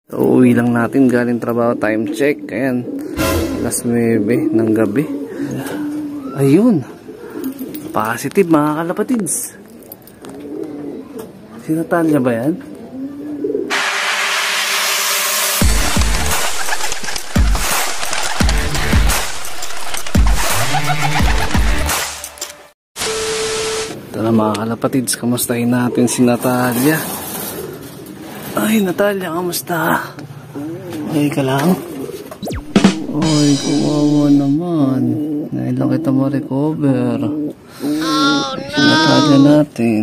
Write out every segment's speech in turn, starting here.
Uuwi lang natin galing trabaho, time check. Ayan, alas 9 ng gabi. Ayun, positive mga kalapatids. Si Natalia ba yan? Ito na mga kalapatids, kamustahin natin si Natalia. Ay, Natalia, kamusta? Okay ka lang? Ay, kawawa naman. Ngayon lang kita ma-recover. Oh, no! Si Natalia natin.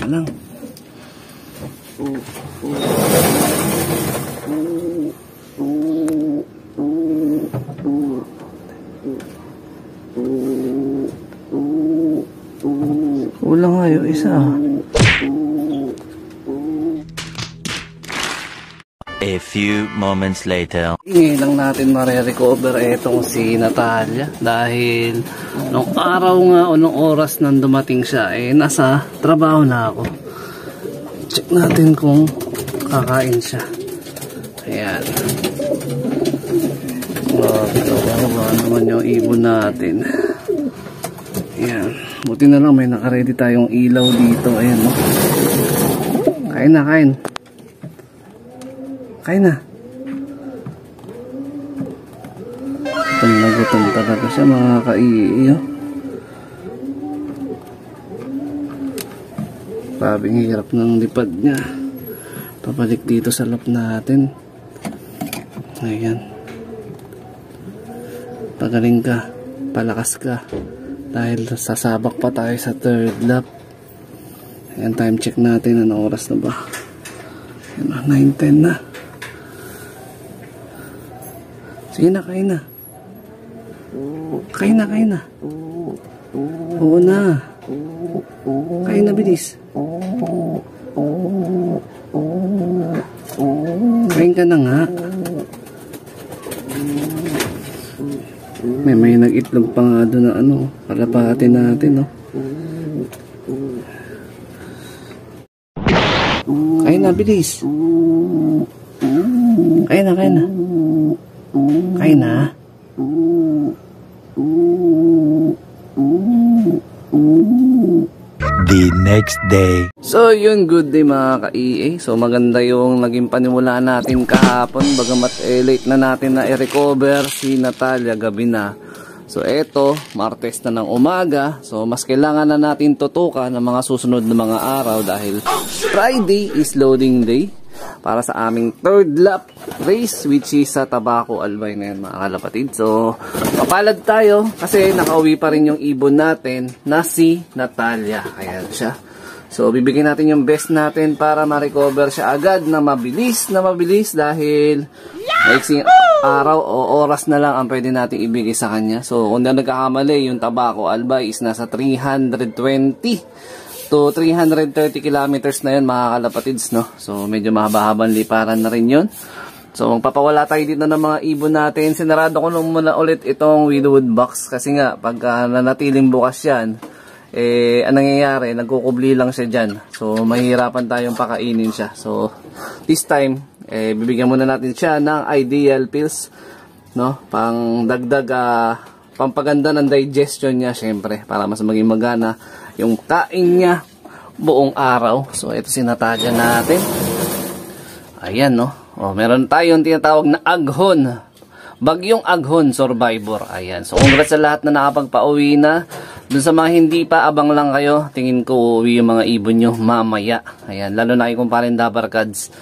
Yan lang. Kulang nga yung isa. A few moments later. Ngayon lang natin ma-recover etong si Natalia dahil nung araw nga o nung oras nang dumating siya nasa trabaho na ako. Check natin kung kakain siya. Ayan. Ba naman yung ibon natin. Ayan. Buti na lang may nakaredy tayong ilaw dito. Ayan, no? Kain na, kain. Kain na. Gutom talaga siya mga ka-iyo. Sabing hirap ng lipad niya. Pabalik dito sa lap natin. Ayan. Pagaling ka. Palakas ka. Dahil sasabak pa tayo sa third lap. Ayan, time check natin. Anong oras na ba? 9:10 na. Sige na, kain na. Kain na, kain na. Oo na. Kain na, bilis. Kain ka na nga. May nag-itlog pa nga doon na kalapati natin, no? Kain na, bilis. Kain na, kain na. Kain na. The next day. So yun, good day mga ka-EA. So maganda yung naging panimula natin kahapon. Bagamat late na natin na i-recover si Natalia, gabi na. So eto, Martes na ng umaga. So mas kailangan na natin tutukan ng mga susunod na mga araw dahil Friday is loading day para sa aming third lap race, which is sa Tabaco Albay na yan mga kalapatid. So mapalad tayo kasi nakauwi pa rin yung ibon natin na si Natalia. Ayan siya. So bibigyan natin yung best natin para ma-recover siya agad na mabilis dahil maiksing araw o oras na lang ang pwede natin ibigay sa kanya. So kung na nagkakamali, yung Tabaco Albay is nasa 320 to 330 kilometers na yun mga kalapatids, no? So medyo mahaba-habang liparan na rin yun. So magpapawala tayo dito ng mga ibon natin. Sinarado ko nung muna ulit itong widowwood box kasi nga pagka nanatiling bukas yan, anong nangyayari, nagkukubli lang siya dyan. So mahirapan tayong pakainin siya. So this time, bibigyan muna natin siya ng ideal pills, no? Pang dagdag, pampaganda ng digestion niya syempre para mas maging magana yung kain niya buong araw. So ito si Natalia natin. Ayan, no? Meron tayong tinatawag na aghon. Bagyong Aghon Survivor. Ayan. So congrats sa lahat na nakapagpa-uwi na. Dun sa mga hindi pa, abang lang kayo. Tingin ko uwi yung mga ibon nyo mamaya. Ayan. Lalo na kay kumparin Dabarkads.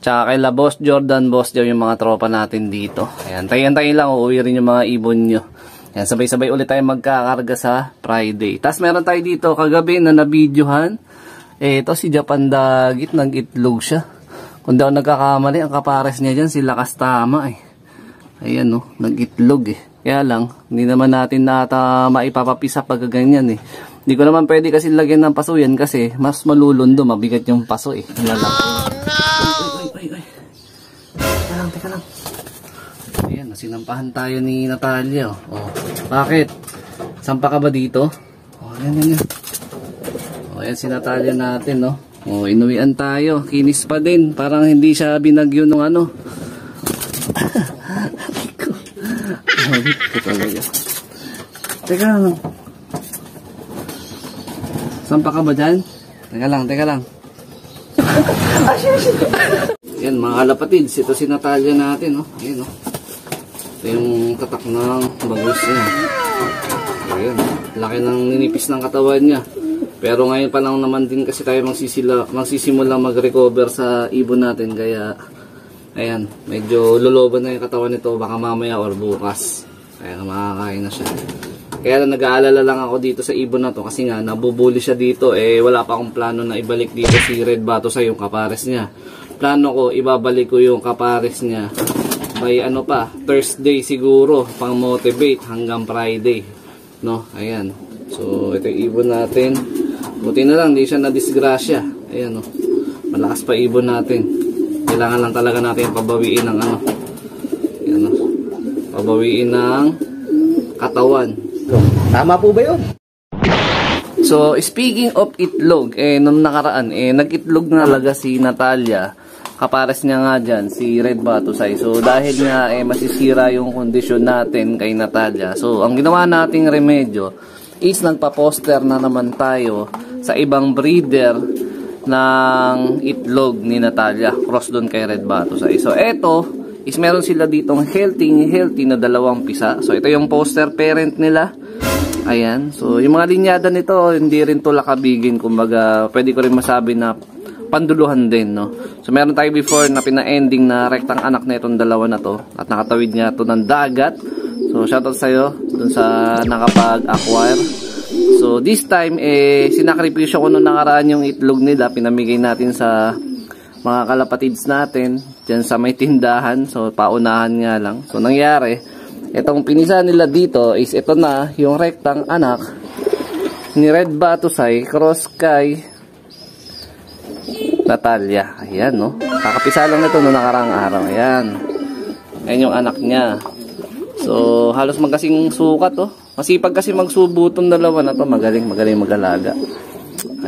Tsaka kay La Boss Jordan, Boss Joe, yung mga tropa natin dito. Ayan. Tayo-tayo lang. Uuwi rin yung mga ibon nyo. Ayan. Sabay-sabay ulit tayo magkakarga sa Friday. Tapos meron tayo dito kagabi na nabidyohan. Ito si Japan Dagit. Nag-itlog siya. Kung daw nagkakamali, ang kapares niya dyan si Lakas Tama Ayan, no, nag-itlog Kaya lang, hindi naman natin maipapapisa pag ganyan Hindi ko naman pwede kasi lagyan ng paso yan kasi mas malulundo, mabigat yung paso Oh no! Teka lang. Ayan, sinampahan tayo ni Natalia Bakit? Sampa ka ba dito? Ayan. Ayan si Natalia natin, no? Oh, inuwian tayo. Kinis pa din. Parang hindi siya binagyo nung ano. Teka lang. Sampa ka ba dyan? Teka lang. Yan mga kalapatids. Ito si Natalia natin. Oh. Ayan, oh. Ito yung tatak ng bagus niya. Ayan. Laki ng ninipis ng katawan niya. Pero ngayon pa lang naman din kasi tayo magsisimula mag-recover sa ibon natin. Kaya, ayan, medyo loloban na yung katawan nito. Baka mamaya or bukas. Kaya makakain na siya. Kaya nag-aalala lang ako dito sa ibon na to. Kasi nga, nabubuli siya dito. Wala pa akong plano na ibalik dito si Red Batusay yung kapares niya. Plano ko, ibabalik ko yung kapares niya. By Thursday siguro. Pang motivate hanggang Friday. No, ayan. So, ito yung ibon natin. Buti na lang, hindi siya na-disgrasya. Ayan, oh. Malakas pa ibon natin. Kailangan lang talaga natin pabawiin ng ayan, oh. Pabawiin ng katawan. Tama po ba yun? So, speaking of itlog, nung nakaraan, nag-itlog na talaga si Natalia. Kapares niya nga dyan, si Red Batusay. So, dahil nga, masisira yung kondisyon natin kay Natalia. So, ang ginawa nating remedyo is nagpa-poster na naman tayo sa ibang breeder ng itlog ni Natalia, cross doon kay Red Batusay. So eto is meron sila ditong healthy na dalawang pisa. So ito yung poster parent nila. Ayan. So yung mga linyada nito hindi rin to lakabigin, kumbaga pwede ko rin masabi na panduluhan din, no. So meron tayo before na pina-ending na rektang anak na itong dalawa na to at nakatawid niya to ng dagat. So shoutout sa'yo dun sa nakapag-acquire. So this time, sinakripisyo ko nung nakaraan yung itlog nila. Pinamigay natin sa mga kalapatids natin dyan sa may tindahan. So paunahan nga lang. So nangyari, itong pinisa nila dito is ito na yung rektang anak ni Red Batusay cross kay Natalia. Ayan, no. Kakapisa lang nito nung nakaraang araw. Ayan. Ayan yung anak niya. So halos magkasing sukat, oh. Masipag kasi magsubo itong dalawa na to. Magaling mag-alaga.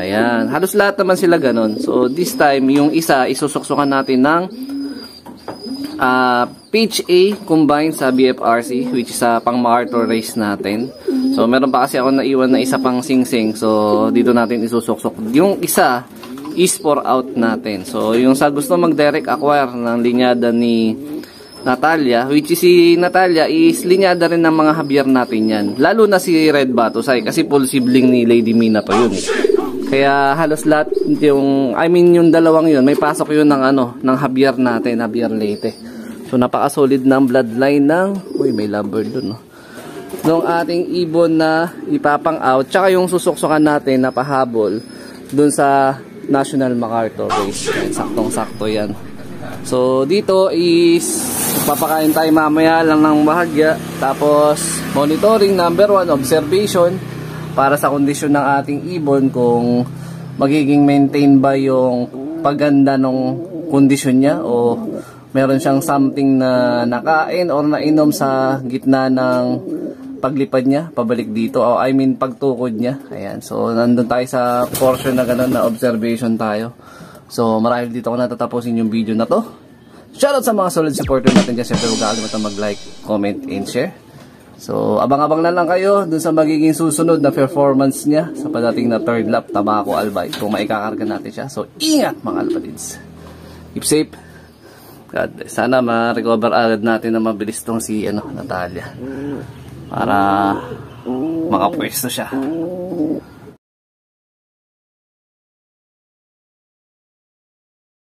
Ayan. Halos lahat naman sila ganon. So, this time, yung isa, isusuksukan natin ng PHA combined sa BFRC, which is pang MacArthur race natin. So, meron pa kasi ako naiwan na isa pang sing-sing. So, dito natin isusuksok. Yung isa is for out natin. So, yung sa gusto mag-direct acquire ng linyada ni Natalia, which is si Natalia is linyada rin ng mga Javier natin yan. Lalo na si Red Batusay kasi full sibling ni Lady Mina pa yun. Kaya halos lahat yung, yung dalawang yun, may pasok yun ng ng Javier natin, Javier Leyte. So napaka-solid ng bloodline ng, may lovebird dun, no. Nung ating ibon na ipapang out, tsaka yung susuksukan natin na pahabol dun sa National MacArthur race. Saktong-sakto yan. So dito is papakain tayo mamaya lang ng bahagya. Tapos monitoring number 1, observation para sa kondisyon ng ating ibon kung magiging maintain ba yung pagganda ng kondisyon niya o meron siyang something na nakain or nainom sa gitna ng paglipad niya pabalik dito o pagtukod niya. Ayan. So nandun tayo sa portion na ganun na observation tayo. So marahil dito ko natatapusin yung video na to. Shoutout sa mga solid supporter natin dyan. Siyempre huwag kakalimutan mag-like, comment, and share. So abang-abang na lang kayo dun sa magiging susunod na performance niya sa padating na third lap Tabaco Albay kung maikakarga natin siya. So ingat mga alpadids. Keep safe. God bless. Sana ma-recover agad natin na mabilis tong si Natalia para makapwesto siya.